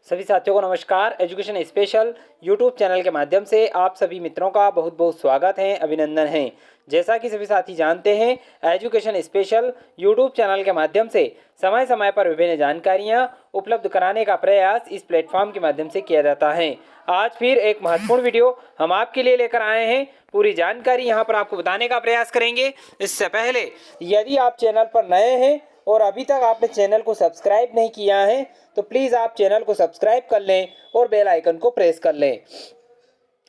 सभी साथियों को नमस्कार। एजुकेशन स्पेशल यूट्यूब चैनल के माध्यम से आप सभी मित्रों का बहुत बहुत स्वागत है, अभिनंदन है। जैसा कि सभी साथी जानते हैं, एजुकेशन स्पेशल यूट्यूब चैनल के माध्यम से समय समय पर विभिन्न जानकारियां उपलब्ध कराने का प्रयास इस प्लेटफॉर्म के माध्यम से किया जाता है। आज फिर एक महत्वपूर्ण वीडियो हम आपके लिए लेकर आए हैं। पूरी जानकारी यहाँ पर आपको बताने का प्रयास करेंगे। इससे पहले यदि आप चैनल पर नए हैं और अभी तक आपने चैनल को सब्सक्राइब नहीं किया है तो प्लीज़ आप चैनल को सब्सक्राइब कर लें और बेल आइकन को प्रेस कर लें।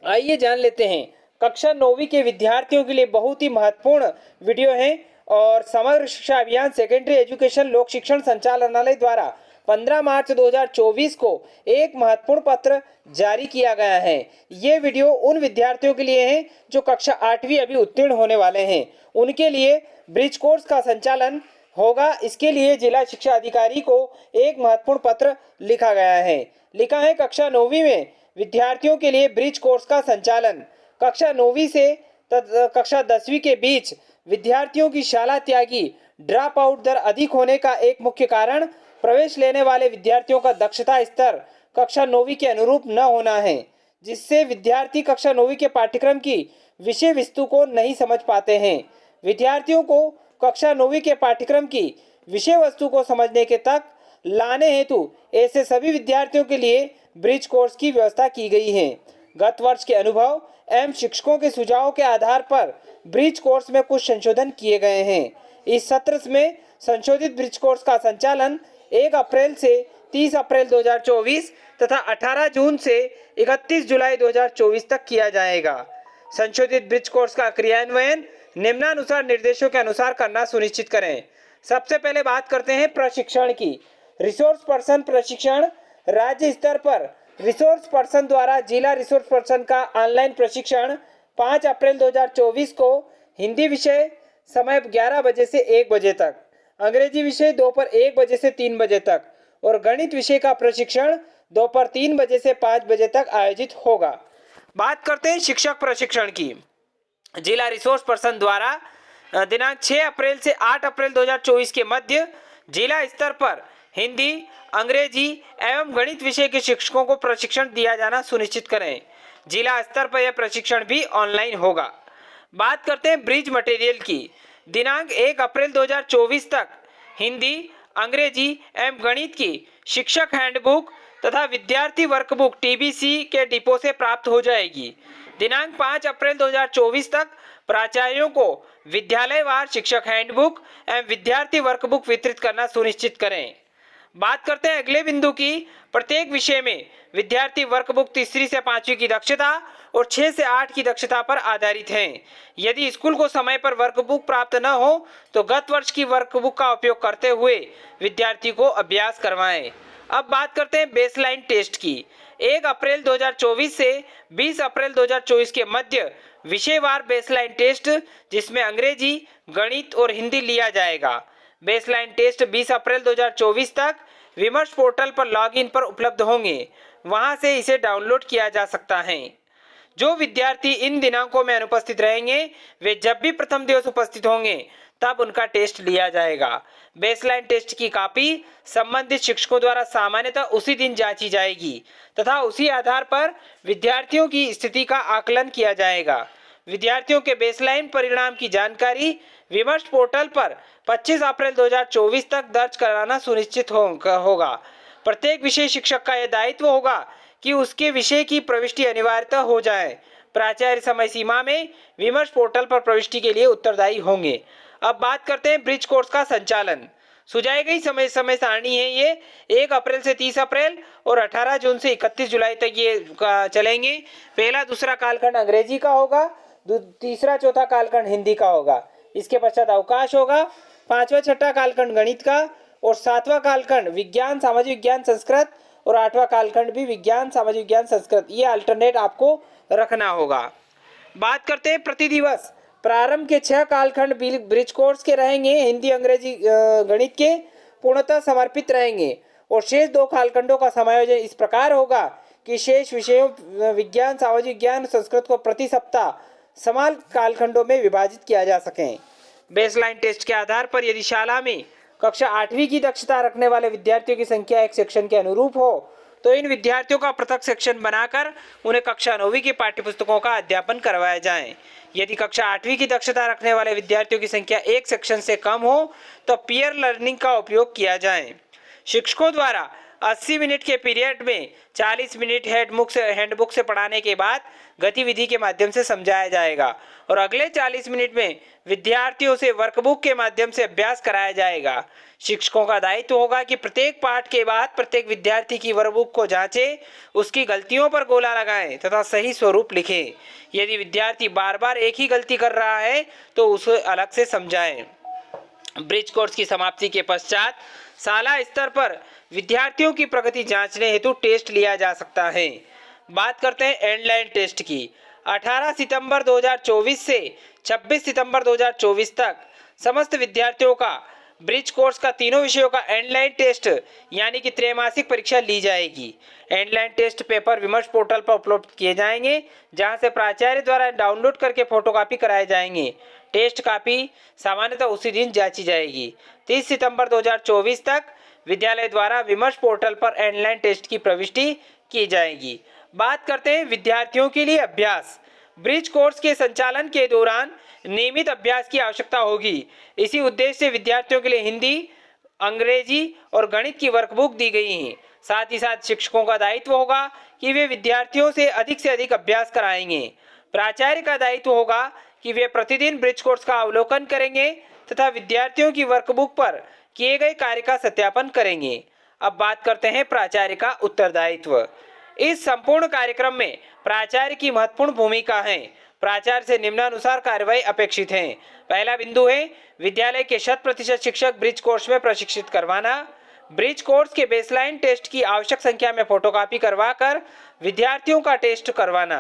आइए जान लेते हैं, कक्षा 9वीं के विद्यार्थियों के लिए बहुत ही महत्वपूर्ण वीडियो है और समग्र शिक्षा अभियान सेकेंडरी एजुकेशन लोक शिक्षण संचालनालय द्वारा 15 मार्च 2024 को एक महत्वपूर्ण पत्र जारी किया गया है। ये वीडियो उन विद्यार्थियों के लिए है जो कक्षा 8वीं अभी उत्तीर्ण होने वाले हैं, उनके लिए ब्रिज कोर्स का संचालन होगा। इसके लिए जिला शिक्षा अधिकारी को एक महत्वपूर्ण पत्र लिखा गया है। लिखा है, कक्षा 9वीं में विद्यार्थियों के लिए ब्रिज कोर्स का संचालन। कक्षा 9वीं से कक्षा 10वीं के बीच विद्यार्थियों की शाला त्यागी ड्रॉप आउट दर अधिक होने का एक मुख्य कारण प्रवेश लेने वाले विद्यार्थियों का दक्षता स्तर कक्षा 9वीं के अनुरूप न होना है, जिससे विद्यार्थी कक्षा 9वीं के पाठ्यक्रम की विषय वस्तु को नहीं समझ पाते हैं। विद्यार्थियों को कक्षा 9वीं के पाठ्यक्रम की विषय वस्तु को समझने के तक लाने हेतु ऐसे सभी विद्यार्थियों के लिए ब्रिज कोर्स की व्यवस्था की गई है। गत वर्ष के अनुभव एवं शिक्षकों के सुझावों के आधार पर ब्रिज कोर्स में कुछ संशोधन किए गए हैं। इस सत्र में संशोधित ब्रिज कोर्स का संचालन 1 अप्रैल से 30 अप्रैल 2024 तथा 18 जून से 31 जुलाई 2024 तक किया जाएगा। संशोधित ब्रिज कोर्स का क्रियान्वयन निम्नानुसार निर्देशों के अनुसार करना सुनिश्चित करें। सबसे पहले बात करते हैं प्रशिक्षण की। रिसोर्स पर्सन प्रशिक्षण। राज्य स्तर पर रिसोर्स पर्सन द्वारा जिला रिसोर्स पर्सन का ऑनलाइन प्रशिक्षण 5 अप्रैल 2024 को हिंदी विषय समय 11 बजे से 1 बजे तक, अंग्रेजी विषय दोपहर 1 बजे से 3 बजे तक और गणित विषय का प्रशिक्षण दोपहर 3 बजे से 5 बजे तक आयोजित होगा। बात करते हैं शिक्षक प्रशिक्षण की। जिला रिसोर्स पर्सन द्वारा दिनांक 6 अप्रैल से 8 अप्रैल 2024 के मध्य जिला स्तर पर हिंदी, अंग्रेजी एवं गणित विषय के शिक्षकों को प्रशिक्षण दिया जाना सुनिश्चित करें। जिला स्तर पर यह प्रशिक्षण भी ऑनलाइन होगा। बात करते हैं ब्रिज मटेरियल की। दिनांक 1 अप्रैल 2024 तक हिंदी, अंग्रेजी एवं गणित की शिक्षक हैंडबुक तथा विद्यार्थी वर्कबुक टीबीसी के डिपो से प्राप्त हो जाएगी। दिनांक 5 अप्रैल 2024 तक प्राचार्यों को विद्यालयवार शिक्षक हैंडबुक एवं विद्यार्थी वर्कबुक वितरित करना सुनिश्चित करें। बात करते हैं अगले बिंदु की। प्रत्येक विषय में विद्यार्थी वर्कबुक तीसरी से 5वीं की दक्षता और 6 से 8 की दक्षता पर आधारित हैं। यदि स्कूल को समय पर वर्कबुक प्राप्त न हो तो गत वर्ष की वर्कबुक का उपयोग करते हुए विद्यार्थी को अभ्यास करवाएं। अब बात करते हैं बेसलाइन टेस्ट की। 1 अप्रैल 2024 से 20 अप्रैल 2024 के मध्य विषयवार बेसलाइन टेस्ट, जिसमें अंग्रेजी, गणित और हिंदी लिया जाएगा। बेसलाइन टेस्ट 20 अप्रैल 2024 तक विमर्श पोर्टल पर लॉगिन पर उपलब्ध होंगे, वहां से इसे डाउनलोड किया जा सकता है। जो विद्यार्थी इन दिनांकों में अनुपस्थित रहेंगे वे जब भी प्रथम दिवस उपस्थित होंगे तब उनका टेस्ट लिया जाएगा। बेसलाइन टेस्ट की कॉपी संबंधित शिक्षकों द्वारा सामान्यतः उसी दिन जांची जाएगी तथा उसी आधार पर विद्यार्थियों की स्थिति का आकलन किया जाएगा। विद्यार्थियों के बेसलाइन परिणाम की जानकारी विमर्श पोर्टल पर 25 अप्रैल 2024 तक दर्ज कराना सुनिश्चित होगा। प्रत्येक विषय शिक्षक का यह दायित्व होगा कि उसके विषय की प्रविष्टि अनिवार्यतः हो जाए। प्राचार्य समय सीमा में विमर्श पोर्टल पर प्रविष्टि के लिए उत्तरदायी होंगे। अब बात करते हैं ब्रिज कोर्स का संचालन। सुझाई गई समय सारणी है ये 1 अप्रैल से 30 अप्रैल और 18 जून से 31 जुलाई तक ये चलेंगे। पहला दूसरा कालखंड अंग्रेजी का होगा, तीसरा चौथा कालखंड हिंदी का होगा। इसके पश्चात अवकाश होगा। 5वां छठा कालखंड गणित का और 7वां कालखंड विज्ञान, सामाजिक विज्ञान, संस्कृत और 8वां कालखंड भी विज्ञान, सामाजिक विज्ञान, संस्कृत। ये अल्टरनेट आपको रखना होगा। बात करते हैं प्रतिदिवस। प्रारंभ के 6 कालखंड ब्रिज कोर्स के रहेंगे, हिंदी, अंग्रेजी, गणित के पूर्णतः समर्पित रहेंगे और शेष 2 कालखंडों का समायोजन इस प्रकार होगा कि शेष विषयों विज्ञान, सामाजिक विज्ञान, संस्कृत को प्रति सप्ताह समान कालखंडों में विभाजित किया जा सके। बेसलाइन टेस्ट के आधार पर यदि शाला में कक्षा 8वीं की दक्षता रखने वाले विद्यार्थियों की संख्या एक सेक्शन के अनुरूप हो तो इन विद्यार्थियों का पृथक सेक्शन बनाकर उन्हें कक्षा 9वीं की पाठ्यपुस्तकों का अध्यापन करवाया जाए। यदि कक्षा 8वीं की दक्षता रखने वाले विद्यार्थियों की संख्या एक सेक्शन से कम हो तो पीयर लर्निंग का उपयोग किया जाए। शिक्षकों द्वारा 80 मिनट के पीरियड में 40 मिनट हैंडबुक से पढ़ाने के बाद गतिविधि के माध्यम से समझाया जाएगा और अगले 40 मिनट में विद्यार्थियों से वर्कबुक के माध्यम से अभ्यास कराया जाएगा। शिक्षकों का दायित्व होगा कि प्रत्येक पाठ के बाद प्रत्येक विद्यार्थी की वर्कबुक को जांचें, उसकी गलतियों पर गोला लगाएं तथा सही स्वरूप लिखें। यदि विद्यार्थी बार बार एक ही गलती कर रहा है तो उसे अलग से समझाएं। ब्रिज कोर्स की समाप्ति के पश्चात शाला स्तर पर विद्यार्थियों की प्रगति जांचने हेतु टेस्ट लिया जा सकता है। बात करते हैं एंडलाइन टेस्ट की। 18 सितंबर 2024 से 26 सितंबर 2024 तक समस्त विद्यार्थियों का ब्रिज कोर्स का तीनों विषयों का एंडलाइन टेस्ट यानी कि त्रैमासिक परीक्षा ली जाएगी। एंडलाइन टेस्ट पेपर विमर्श पोर्टल पर उपलब्ध किए जाएंगे, जहां से प्राचार्य द्वारा डाउनलोड करके फोटोकॉपी कराए जाएंगे। टेस्ट कॉपी सामान्यतः उसी दिन जांची जाएगी। 30 सितंबर 2024 तक विद्यालय द्वारा विमर्श पोर्टल पर एंडलाइन टेस्ट की प्रविष्टि की जाएगी। बात करते हैं विद्यार्थियों के लिए अभ्यास। ब्रिज कोर्स के संचालन के दौरान नियमित अभ्यास की आवश्यकता होगी। इसी उद्देश्य से विद्यार्थियों के लिए हिंदी, अंग्रेजी और गणित की वर्कबुक दी गई है। साथ ही साथ शिक्षकों का दायित्व होगा कि वे विद्यार्थियों से अधिक अभ्यास कराएंगे। प्राचार्य का दायित्व होगा कि वे प्रतिदिन ब्रिज कोर्स का अवलोकन करेंगे तथा विद्यार्थियों की वर्कबुक पर किए गए कार्य का सत्यापन करेंगे। अब बात करते हैं प्राचार्य का उत्तरदायित्व। इस संपूर्ण कार्यक्रम में प्राचार्य की महत्वपूर्ण भूमिका है। प्राचार्य से निम्नानुसार कार्यवाही अपेक्षित है। पहला बिंदु है विद्यालय के 100% शिक्षक ब्रिज कोर्स में प्रशिक्षित करवाना। ब्रिज कोर्स के बेसलाइन टेस्ट की आवश्यक संख्या में फोटोकॉपी करवाकर विद्यार्थियों का टेस्ट करवाना।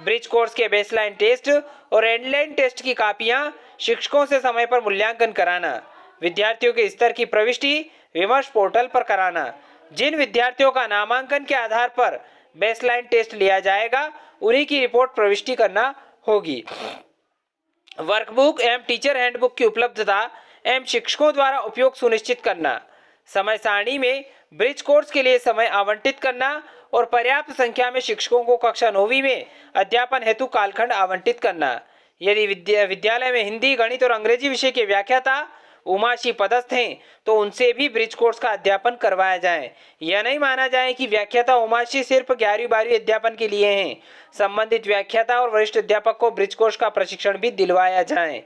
ब्रिज कोर्स के बेसलाइन टेस्ट और एंडलाइन टेस्ट की कापियां शिक्षकों से समय पर मूल्यांकन कराना। विद्यार्थियों के स्तर की प्रविष्टि विमर्श पोर्टल पर कराना। जिन विद्यार्थियों का नामांकन के आधार पर बेसलाइन टेस्ट लिया जाएगा उन्हीं की रिपोर्ट प्रविष्टि करना होगी। वर्कबुक एवं टीचर हैंडबुक की उपलब्धता एवं शिक्षकों द्वारा उपयोग सुनिश्चित करना। समय सारणी में ब्रिज कोर्स के लिए समय आवंटित करना और पर्याप्त संख्या में शिक्षकों को कक्षा 9वीं में अध्यापन हेतु कालखंड आवंटित करना। यदि विद्यालय में हिंदी, गणित और अंग्रेजी विषय के व्याख्याता उमाशी पदस्थ हैं तो उनसे भी ब्रिज कोर्स का अध्यापन करवाया जाए। यह नहीं माना जाए कि व्याख्याता उमाशी सिर्फ 11वीं-12वीं अध्यापन के लिए हैं। संबंधित व्याख्याता और वरिष्ठ अध्यापक को ब्रिज कोर्स का प्रशिक्षण भी दिलवाया जाए।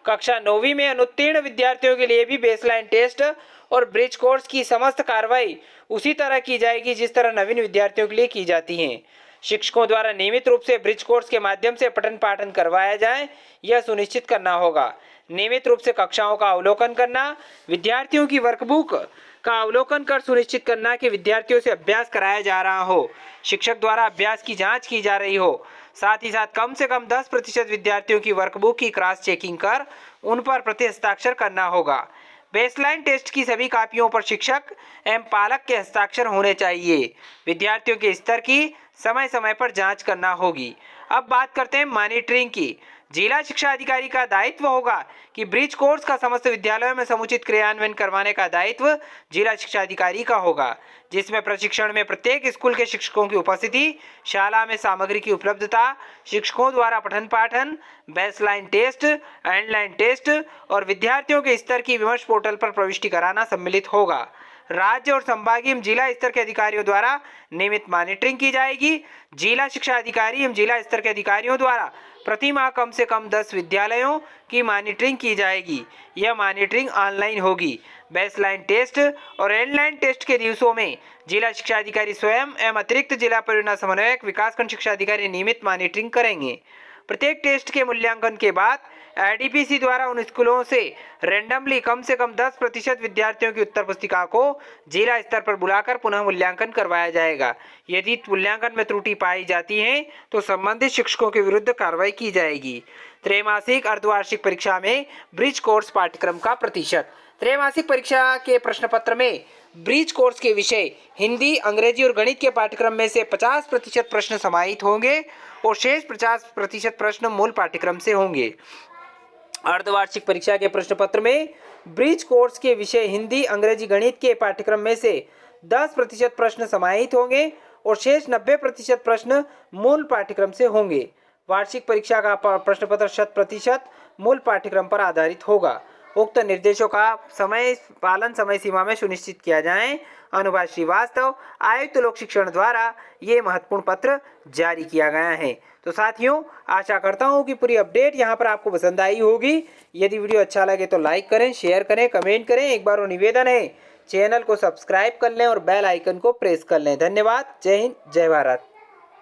कक्षा 9वीं में अनुत्तीर्ण विद्यार्थियों के लिए भी बेसलाइन टेस्ट और ब्रिज कोर्स की समस्त कार्रवाई उसी तरह की जाएगी जिस तरह नवीन विद्यार्थियों के लिए की जाती है। शिक्षकों द्वारा नियमित रूप से ब्रिज कोर्स के माध्यम से पठन पाठन करवाया जाए, यह सुनिश्चित करना होगा। नियमित रूप से कक्षाओं का अवलोकन करना, विद्यार्थियों की वर्कबुक का अवलोकन कर सुनिश्चित करना कि विद्यार्थियों से अभ्यास कराया जा रहा हो, शिक्षक द्वारा अभ्यास की जांच की जा रही हो। साथ ही साथ कम से कम 10% विद्यार्थियों की वर्कबुक की क्रॉस चेकिंग कर उन पर प्रति हस्ताक्षर करना होगा। बेसलाइन टेस्ट की सभी कापियों पर शिक्षक एवं पालक के हस्ताक्षर होने चाहिए। विद्यार्थियों के स्तर की समय समय पर जांच करना होगी। अब बात करते हैं मॉनिटरिंग की। जिला शिक्षा अधिकारी का दायित्व होगा कि ब्रिज कोर्स का समस्त विद्यालयों में समुचित क्रियान्वयन करवाने का दायित्व जिला शिक्षा अधिकारी का होगा, जिसमें प्रशिक्षण में प्रत्येक स्कूल के शिक्षकों की उपस्थिति, शाला में सामग्री की उपलब्धता, शिक्षकों द्वारा पठन पाठन, बेसलाइन टेस्ट, एंडलाइन टेस्ट और विद्यार्थियों के स्तर की विमर्श पोर्टल पर प्रविष्टि कराना सम्मिलित होगा। राज्य और संभागीय एवं जिला स्तर के अधिकारियों द्वारा नियमित मॉनिटरिंग की जाएगी। जिला शिक्षा अधिकारी एवं जिला स्तर के अधिकारियों द्वारा प्रति माह कम से कम 10 विद्यालयों की मॉनिटरिंग की जाएगी। यह मॉनिटरिंग ऑनलाइन होगी। बेसलाइन टेस्ट और एंडलाइन टेस्ट के दिवसों में जिला शिक्षा अधिकारी स्वयं एवं अतिरिक्त जिला परियोजना समन्वयक विकासखंड शिक्षा अधिकारी नियमित मॉनिटरिंग करेंगे। प्रत्येक टेस्ट के मूल्यांकन के बाद IDPC द्वारा उन स्कूलों से रैंडमली कम से कम 10% विद्यार्थियों की उत्तर पुस्तिका को जिला स्तर पर बुलाकर पुनः मूल्यांकन करवाया जाएगा। यदि मूल्यांकन में त्रुटि पाई जाती है तो संबंधित शिक्षकों के विरुद्ध कार्रवाई की जाएगी। त्रैमासिक अर्धवार्षिक परीक्षा में ब्रिज कोर्स पाठ्यक्रम का प्रतिशत। त्रैमासिक परीक्षा के प्रश्न पत्र में ब्रिज कोर्स के विषय हिंदी, अंग्रेजी और गणित के पाठ्यक्रम में से 50% प्रश्न समाहित होंगे और शेष 50% प्रश्न मूल पाठ्यक्रम से होंगे। अर्धवार्षिक परीक्षा के प्रश्न पत्र में ब्रिज कोर्स के विषय हिंदी, अंग्रेजी, गणित के पाठ्यक्रम में से 10% प्रश्न समाहित होंगे और शेष 90% प्रश्न मूल पाठ्यक्रम से होंगे। वार्षिक परीक्षा का प्रश्न पत्र 100% मूल पाठ्यक्रम पर आधारित होगा। उक्त निर्देशों का समय सीमा में सुनिश्चित किया जाए। अनुभाष श्रीवास्तव, आयुक्त लोक शिक्षण द्वारा ये महत्वपूर्ण पत्र जारी किया गया है। तो साथियों, आशा करता हूँ कि पूरी अपडेट यहाँ पर आपको पसंद आई होगी। यदि वीडियो अच्छा लगे तो लाइक करें, शेयर करें, कमेंट करें। एक बार और निवेदन है, चैनल को सब्सक्राइब कर लें और बेल आइकन को प्रेस कर लें। धन्यवाद। जय हिंद, जय भारत।